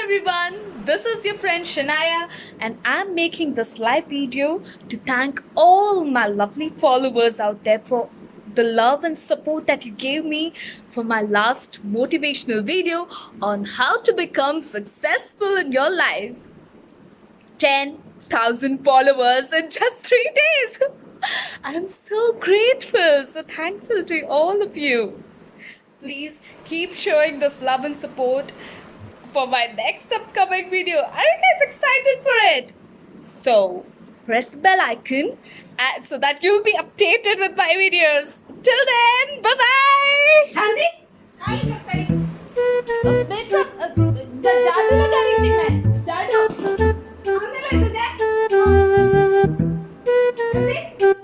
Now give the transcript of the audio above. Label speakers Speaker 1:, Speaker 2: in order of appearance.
Speaker 1: everyone, this is your friend Shania and I'm making this live video to thank all my lovely followers out there for the love and support that you gave me for my last motivational video on how to become successful in your life. 10,000 followers in just 3 days. I'm so grateful, so thankful to all of you. Please keep showing this love and support for my next upcoming video. Are you guys excited for it? So press the bell icon so that you'll be updated with my videos. Till then, bye bye.
Speaker 2: शांति काय करता है
Speaker 1: बेटा जादू लगा रही थी मैं. जादू
Speaker 2: आंदे ले तुझे शांति